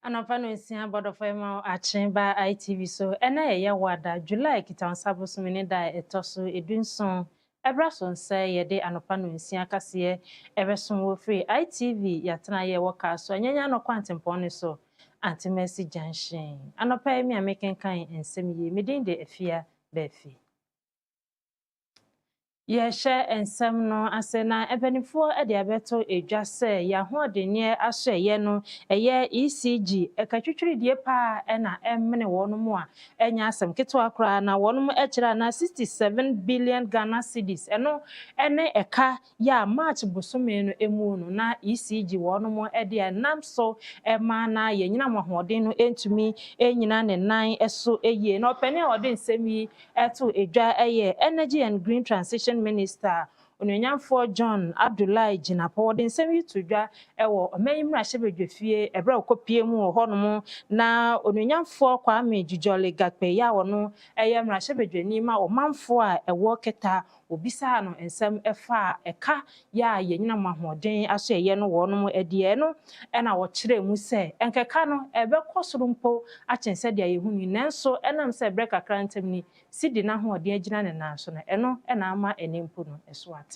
Anapano nsia board of ema achen ba ITV so ena ye wada July kitansabu sumini da etoso edunson ebrason say ye de anopano nsia kase ebeson wo free ITV yatena ye woka so anyanya no kwantempone so anti-mercy junction anopa mi ameken kan ensem ye medin de afia befi ye share ensem no asena ebenifo e de abeto edwa se ya hoodenie ahye ye no eye ECG ekatwitwiri die pa na emmene wonum a enya asem keto akra na wonum ekira na 67 billion Ghana cedis eno ene eka ya March bosome no emu no na ECG wonum e de nam so ema na ye nyina mohoden no entumi enyina ne nan eso eye na opene ode nsemi eto edwa eye energy and green transition Minister Onyenyamfo John Abdullahi Jinapo de nsemi tudwa ewo omayimra hyebedwefie ebre okopie mu honom na Onyenyamfo Kwame Jijole Gakpe ya wono eyemra hyebedweni ma omanfo a ewo keta obisa no ensem efa eka ya yenyina mahoden aso eye no wonom edie no ena wo kire mu se enkeka no ebekosoro mpo achense de ayehunu nanso enam se ebre kakra ntem ni sidi na hoden agina ne nanso no eno ena ama enempo no eso ate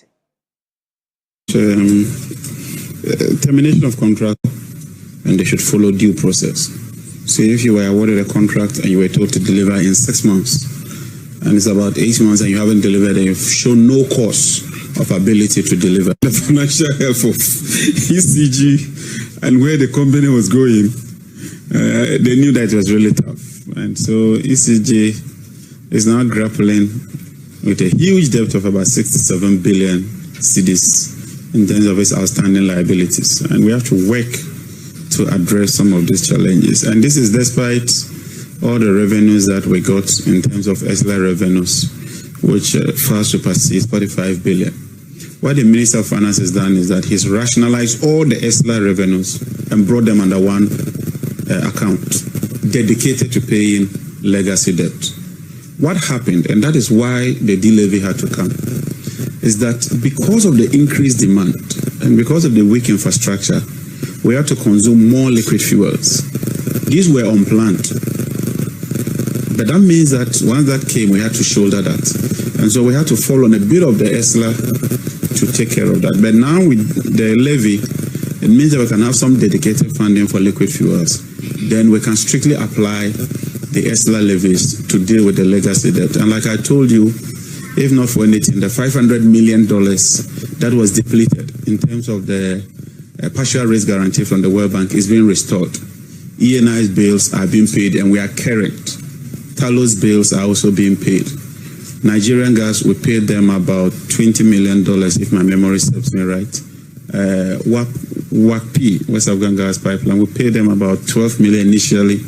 termination of contract, and they should follow due process. So if you were awarded a contract and you were told to deliver in 6 months, and it's about 8 months and you haven't delivered, and you've shown no cause of ability to deliver, the financial health of ECG and where the company was going, they knew that it was really tough. And so ECG is now grappling with a huge debt of about 67 billion cedis in terms of its outstanding liabilities. And we have to work to address some of these challenges. And this is despite all the revenues that we got in terms of ESLA revenues, which far supersedes 45 billion. What the Minister of Finance has done is that he's rationalized all the ESLA revenues and brought them under one account, dedicated to paying legacy debt. What happened, and that is why the de-levy had to come, is that because of the increased demand and because of the weak infrastructure, we had to consume more liquid fuels. These were unplanned. But that means that once that came, we had to shoulder that. And so we had to fall on a bit of the ESLA to take care of that. But now with the levy, it means that we can have some dedicated funding for liquid fuels. Then we can strictly apply the ESLA levies to deal with the legacy debt. And like I told you, if not for anything, the $500 million that was depleted in terms of the partial risk guarantee from the World Bank is being restored. ENI's bills are being paid and we are current. Talos bills are also being paid. Nigerian gas, we paid them about $20 million, if my memory serves me right. WACP, West African Gas Pipeline, we paid them about $12 million initially.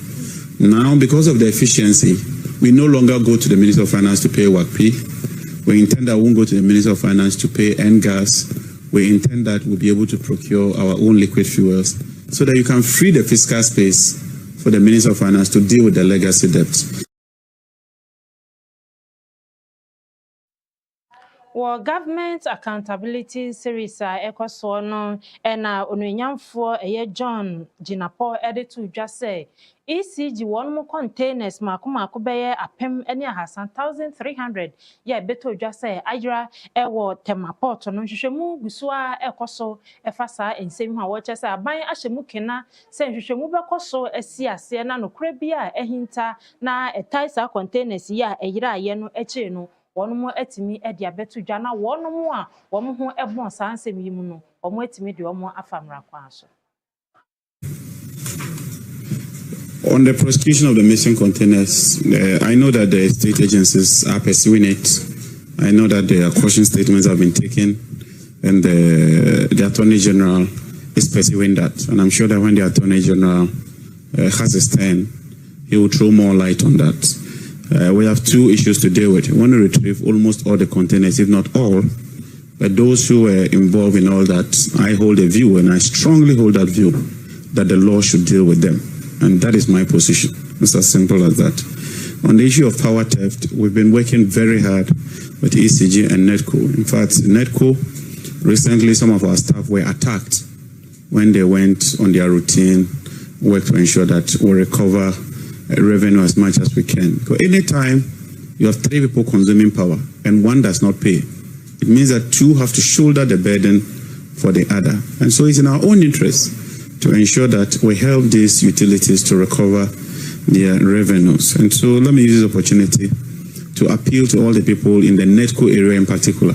Now, because of the efficiency, we no longer go to the Minister of Finance to pay WACP. We intend that we won't go to the Minister of Finance to pay gas. We intend that we'll be able to procure our own liquid fuels so that you can free the fiscal space for the Minister of Finance to deal with the legacy debts. Well, government accountability series ekoso no ena Onyenyamfo John Jinapo editu dwa say ECG wonmo containers makomako beye apem ene ahasan 1300 ya beto dwa say ayra ewo temaport no hwehwemu guso a ekoso efasa ensem ha wo chese aban ahyemu kena se hwehwemu bekoso asiase na nokra bia ehinta na etaisa containers ya eyira aye no eche no wonomo etimi ede abeto dwa na wonomo a womo ho ebon sansem yimu no womo etimi de womo afamra kwa so. On the prosecution of the missing containers, I know that the state agencies are pursuing it. I know that their caution statements have been taken and the Attorney General is pursuing that. And I'm sure that when the Attorney General has his turn, he will throw more light on that. We have two issues to deal with. We want to retrieve almost all the containers, if not all. But those who were involved in all that, I hold a view, and I strongly hold that view, that the law should deal with them. And that is my position. It's as simple as that. On the issue of power theft, we've been working very hard with ECG and NETCO. In fact, NETCO, recently some of our staff were attacked when they went on their routine work to ensure that we recover revenue as much as we can. Because anytime you have 3 people consuming power and one does not pay, it means that 2 have to shoulder the burden for the other. And so it's in our own interest to ensure that we help these utilities to recover their revenues. And so let me use this opportunity to appeal to all the people in the NETCO area in particular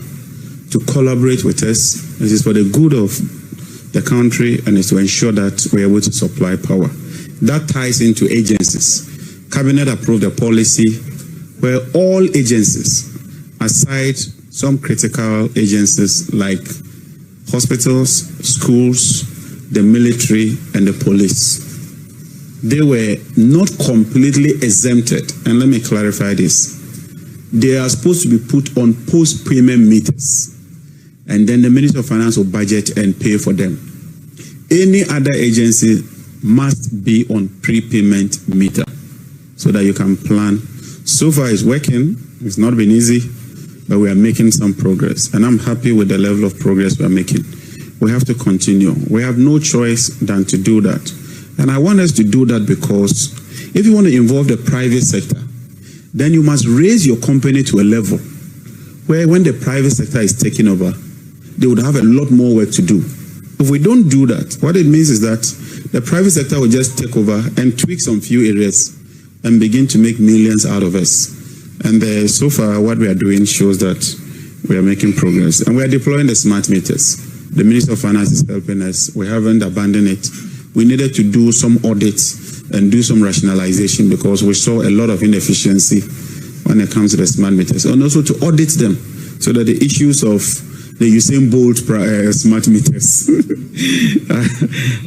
to collaborate with us. This is for the good of the country and is to ensure that we're able to supply power. That ties into agencies. Cabinet approved a policy where all agencies, aside some critical agencies like hospitals, schools, the military, and the police, they were not completely exempted. And let me clarify this. They are supposed to be put on post-payment meters. And then the Minister of Finance will budget and pay for them. Any other agency must be on prepayment meter so that you can plan. So far it's working. It's not been easy, but we are making some progress. And I'm happy with the level of progress we are making. We have to continue. We have no choice than to do that. And I want us to do that because if you want to involve the private sector, then you must raise your company to a level where when the private sector is taking over, they would have a lot more work to do. If we don't do that, what it means is that the private sector will just take over and tweak some few areas and begin to make millions out of us. And so far, what we are doing shows that we are making progress. And we are deploying the smart meters. The Minister of Finance is helping us. We haven't abandoned it. We needed to do some audits and do some rationalization because we saw a lot of inefficiency when it comes to the smart meters. And also to audit them so that the issues of the Usain Bolt smart meters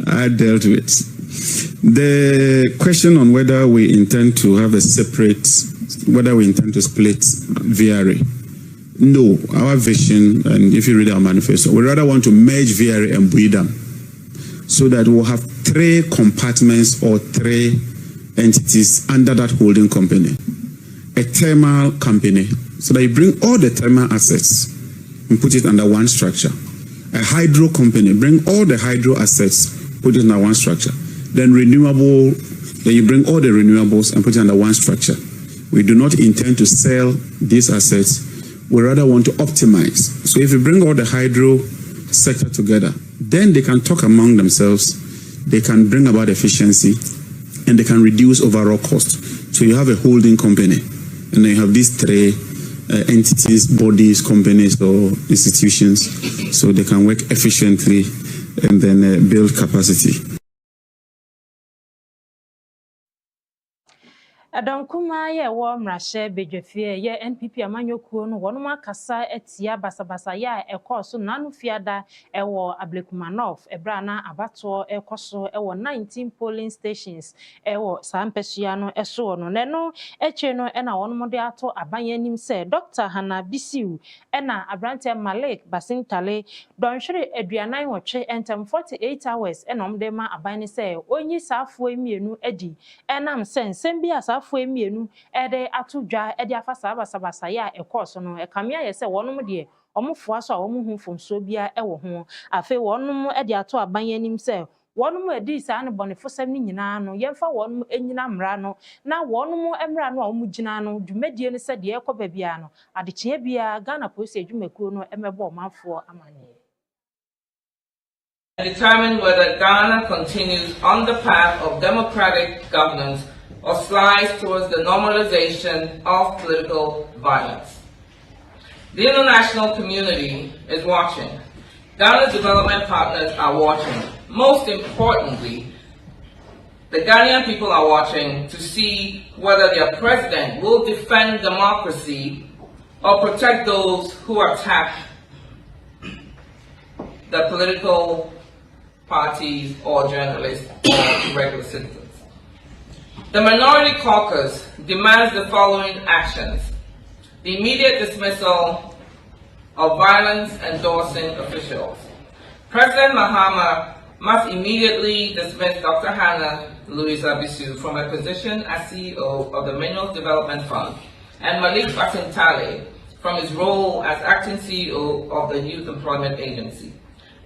are dealt with. The question on whether we intend to have a separate, whether we intend to split VRA. No, our vision, and if you read our manifesto, we rather want to merge VRA and Buidam so that we'll have 3 compartments or 3 entities under that holding company. A thermal company, so that you bring all the thermal assets and put it under one structure. A hydro company, bring all the hydro assets, put it under one structure. Then renewable, then you bring all the renewables and put it under one structure. We do not intend to sell these assets. We rather want to optimize. So if you bring all the hydro sector together, then they can talk among themselves, they can bring about efficiency, and they can reduce overall cost. So you have a holding company, and then you have these 3 entities, bodies, companies, or institutions, so they can work efficiently and then build capacity. Adonkuma ye wo mrahye bedwefie ye NPP amanyokuo no wono makasa etia basabasa ya ekoso nanu fiada ewo Ablekuma North ebra na abato ekoso ewo 19 polling stations ewo sampesua no eso no neno eche no ena wono mode ato abanyanim se Dr. Hannah Bisiu ena abrante Malik Basintale donhwere aduanan wotwe entem 48 hours ena omde ma aban se onyi safo emienu edi enam sensem bi asafo emienu ede atudwa ede afasa basabasa ya ekoso no ekamia ye se wonom de omofo aso a omuhu fomso bia ewo ho afi wonom ede ato abanyanim se wonom edi sa ne bonefosam ni nyina no yemfa wonom enyina mra no na wonom emra no a omugina no dwumadie ne se de ekoba bia no adechie bia Ghana Police adwumakuo no emebo manfo amane. Determine whether Ghana continues on the path of democratic governance or slides towards the normalization of political violence. The international community is watching. Ghana's development partners are watching. Most importantly, the Ghanaian people are watching to see whether their president will defend democracy or protect those who attack the political parties or journalists or regular citizens. The Minority Caucus demands the following actions: the immediate dismissal of violence-endorsing officials. President Mahama must immediately dismiss Dr. Hannah Louisa Bisiu from her position as CEO of the Minerals Development Fund and Malik Basintale from his role as acting CEO of the Youth Employment Agency.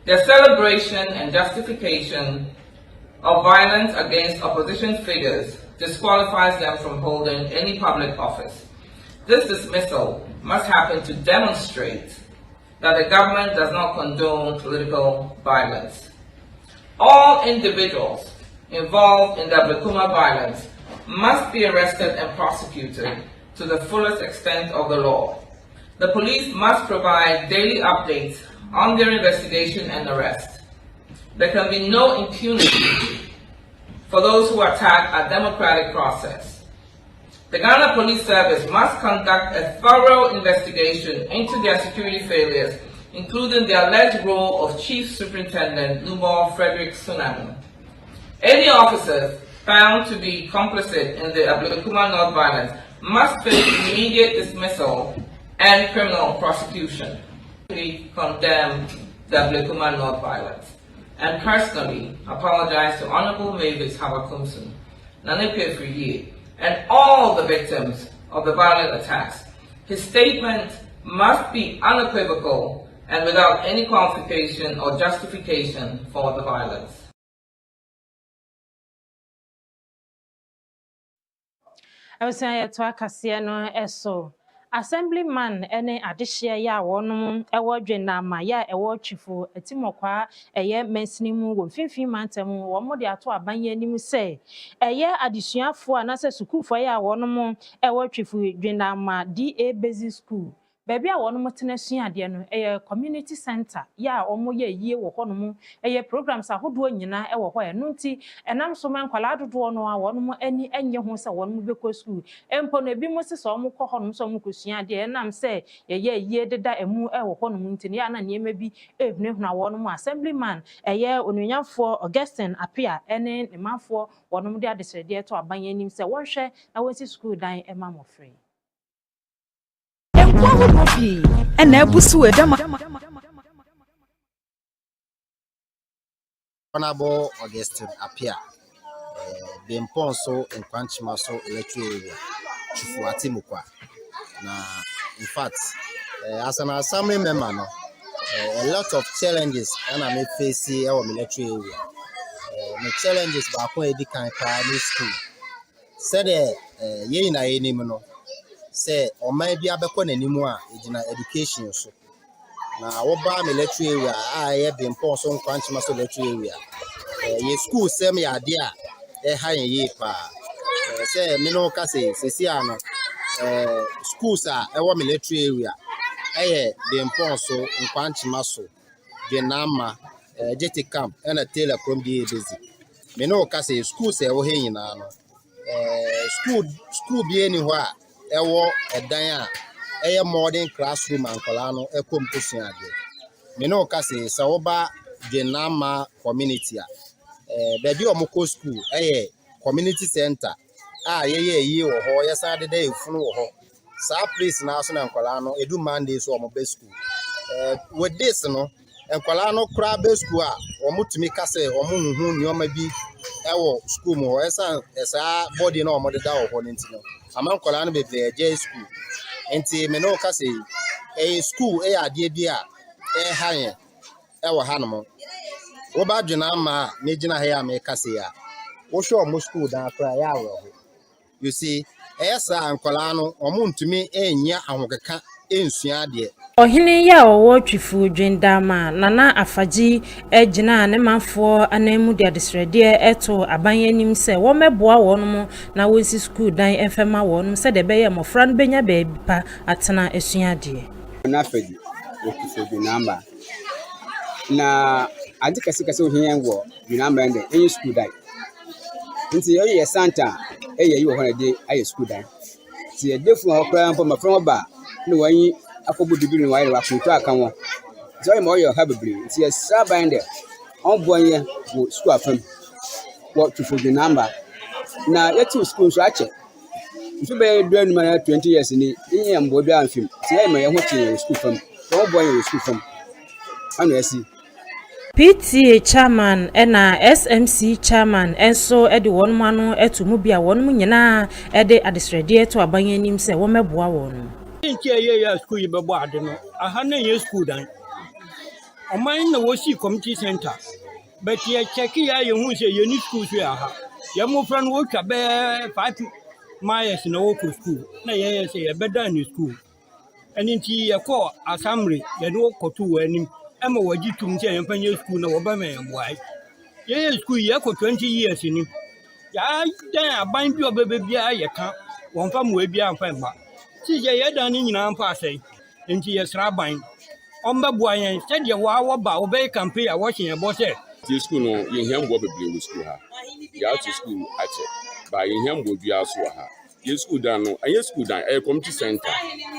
Their celebration and justification of violence against opposition figures disqualifies them from holding any public office. This dismissal must happen to demonstrate that the government does not condone political violence. All individuals involved in the Blekuma violence must be arrested and prosecuted to the fullest extent of the law. The police must provide daily updates on their investigation and arrest. There can be no impunity for those who attack a democratic process. The Ghana Police Service must conduct a thorough investigation into their security failures, including the alleged role of Chief Superintendent Lubo Frederick Sunanu. Any officers found to be complicit in the Blekuma North violence must face immediate dismissal and criminal prosecution. We condemn the Blekuma North violence and personally apologize to Honorable Mavis Habakumsun, Nanepe Friye, and all the victims of the violent attacks. His statement must be unequivocal and without any qualification or justification for the violence. I was saying to Akasiano Eso. Assemblyman ene adehye ya wonum ewo dwenama ya ewo twifo etimokwa eye mensinimu wo mfimfin mantam wo mode ato abanye anim se eye adesuafo anase sukufo ya wonum ewo twifo dwenama DA Basic School Baby a wonum tena suade no community center ya omo ye yie wo honum programs ahodo nyina wo ho no nti enam so man kwala dodo no a wonum ani enye ho se wonum beko school empo no ebi mo se so omo kọ honum so omo kosuade enam se ye yie deda emu wo honum nti ya na niema bi ebne huna wonum assemblyman onunyafo Augustine Apia ene nemafo wonum de adesrede to abanye nim se wonhwe na wonsi school dan ema mo free and Nebusu Honorable Augustine Apia, the Imponso and Quanchimaso electric area, Chufuatimukwa. Now, in fact, as an assembly member, a lot of challenges and I may face our military area. The challenges back when they can primary school. Said, ye na ye no. Say, or maybe I be calling anymore in education. So now, what about military area? I have been posted on Quantimas military area. Ye school send me idea, high ye pa. Say, Mino Cassie, Siciano, schools are our military area. I been posted on Quantimas, Vietnam, Jetty Camp, and a tailor from the busy. Mino Cassie, schools are hanging on. School be anywhere. Ewo edan a modern classroom and colano e computation ade me no ka say sa wo ba Dwenama community baby omoko school community center ye wo ho yesa de dey funu wo ho sa place na so na colano edu Monday so omo be school with this no colano kra be school omo tumi ka say omo hu nyoma bi ewo school mo esa body na omo de da wo ho ntino amam kola no be J school enti me no ka say school ade bia han wo hanom wo ba Dwenama me gina ha me ka say a wo show mo school dan akra ya wo you see esa ankola no omo ntumi enya ahokeka ensua de Ohini ya owo twifu dwendama nana afaji ejina ne manfo anemu de adesrede eto abanye nim se wo meboa wonum na wonsi school dan efema wonum se de beye mofra no benya baabi pa atena esuade na afaji wo twifu dwendama na ade kase ohia wo dwendama ende enyi school dan nti ye santa yi wo hona de aye school dan ti e defu ho kra mpo mafra ho ba ne wanyi akobu dibiri wa ile wa kuntu aka won so e mo yo ha bebiri nti e saban de on bonye wo school afam wo twifu Dwenama na yeti school so ache nso be do anu na 20 years ni yin mbo bi amfim ti e mo ye ho ti school fam so on bonye wo school fam anu esi PTA chairman ena SMC chairman enso ede wonum anu etumu bia wonum nyina ede adesrede to abanye nim se wo meboa wonum Inke ye school yi bebo ade no aha na ye school dan oman na wo si community center But ye check ya you who say you need school so ha. Your mo friend wo twa be 5 miles na wo ko school. Na ye say ye better in school. And in tea a call assembly, ye no kotu anim. Emma waji tum say empanye school na wo ba me why. Ye school ye ko 20 years in. Ya dan aban bi obabe bia ye ka. Won fa mo bia amfa mba. Ti ye dan ni nyina amfa asai. Nti ye sra ban. Omba buayen said ye wa ba obey campaign a watching a boss. The school no you hear what be with school ha. You out to school ache. But you hear what you also ha. Your school down no, and your school down a community center.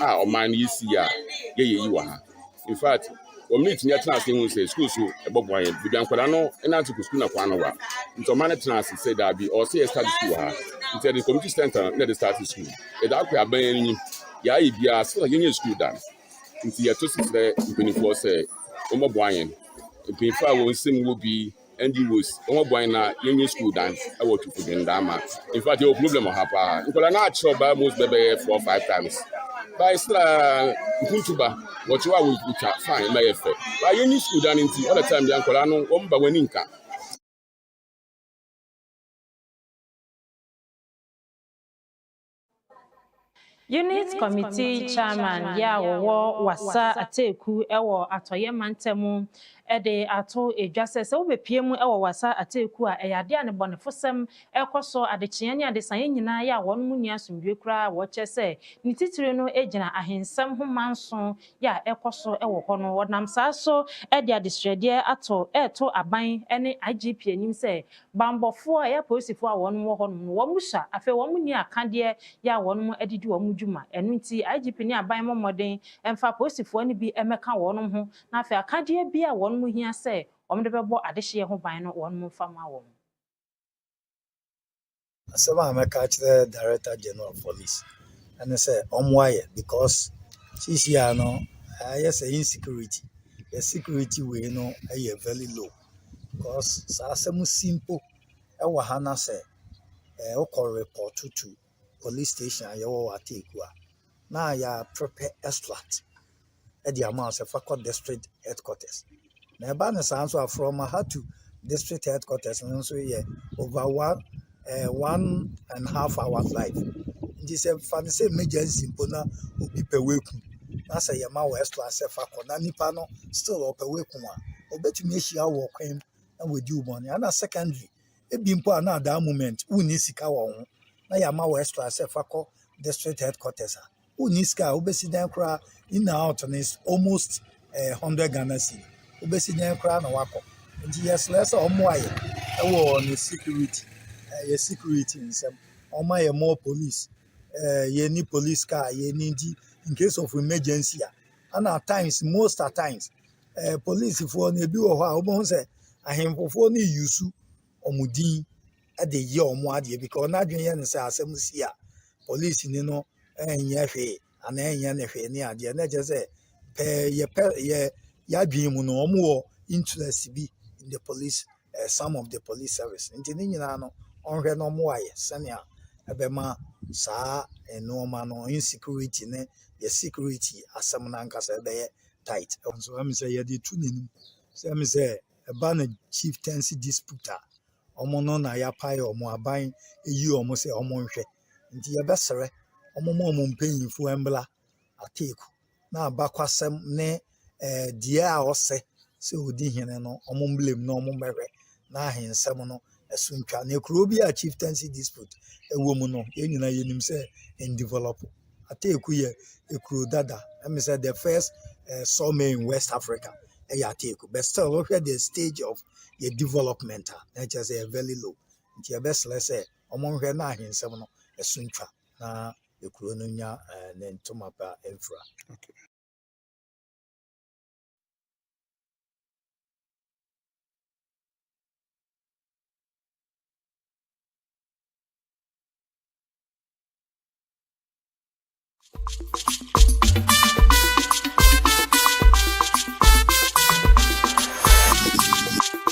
Ah, or man you see ya. Yeah, you ha. In fact, when me tinya trans thing say school so e bobo yen. Bi dan kwada no e na to school na kwa no wa. Nto man trans say that be or say start school ha. Nto the community center na the start school. E da kwa ban ni. Ya e bia so yen school down. Nti ya to sisre mpanyinfo say o mo boyen mpanyinfo a won sim wo bi NDOs o mo boyen na yenye school dance e wo tufu den dama in fact your problem o hapa nkola na achro ba most bebe 4 or 5 times by stra nkuntuba what you are with fine my effect by yenye school dance nti all the time dia nkola no o mba wani nka. Unit Committee Chairman ya wo wasa ateku ewo atoye mantemu ede ato edwase se obepie mu ewo wasa ateku a eyade ane bonefosem ekoso adekye ne adesan nyina ya won mu nua somdwe kura wo chese ni titire no egina ahensem ho manso ya ekoso ewo ho no wonam saaso ede adesrede ato eto aban ene IGP anim se bambofo ya posifo a won wo ho no wo musha afi wo mu ni akade ya won mu edidi wo dwuma enu nti IGP ni aban momoden emfa posifo ni bi emeka wonum ho na afa akade bi a wonum hia se omde bebo adehye ho ban no wonum fama won asema ameka chire Director General of Police and say omwaye because this year no yes insecurity the security we no very low because asemu simple e wa hana say o call report to police station ayewo ateku a na ya prepare extract at the amount of Fakot district headquarters. Now, Banner from Mahatu district headquarters, and so yeah, over 1.5 hours life. This is a fancy emergency, Pona will be per week. That's a Yama West Class Fakot, Nanipano still up a week one. Or bet me she our claim and with you money. And a secondary, it being put another moment, Unisika one. Now Yama West Class Fakot district headquarters. Uniska obesida kra in out and is almost 100 Ghana cedi obesida kra na wako nti yes less omwaye e wo on security security nsem omaye more police ye ni police car ye ni in case of emergency and at times most at times police for na bi wo ho a obo say ahemfofo ni yusu omudin e de ye omo ade because na dwen ye ne say asem si a police ni no enya hwe ana enya ne hwe ne ade na je say ye ya dwen mu no omo interest bi in the police some of the police service nti ni nyina no onhwe no mo aye senia ebema saa enoma no insecurity ne ye security asem na nkasa ebe tight so am say ye dey tu nenim so am say eba na chieftaincy dispute omo no na ya pai omo aban eyi omo say omo nhwe nti ye besere omo mpanyinfo embla ateku na abakwasem ne die a ose se odi hene no omo blame no omo mehwe na ahensem no esuntwa na ekuro bi a chieftaincy dispute ewo mu no enyina yenim se in develop ateku ye ekuro dada em say the first sawmill in West Africa ateku but still look at the stage of the development na just a very low nti e best let's say omo hwe na ahensem no esuntwa na ekuro no nya ne ntoma pa enfra. Okay.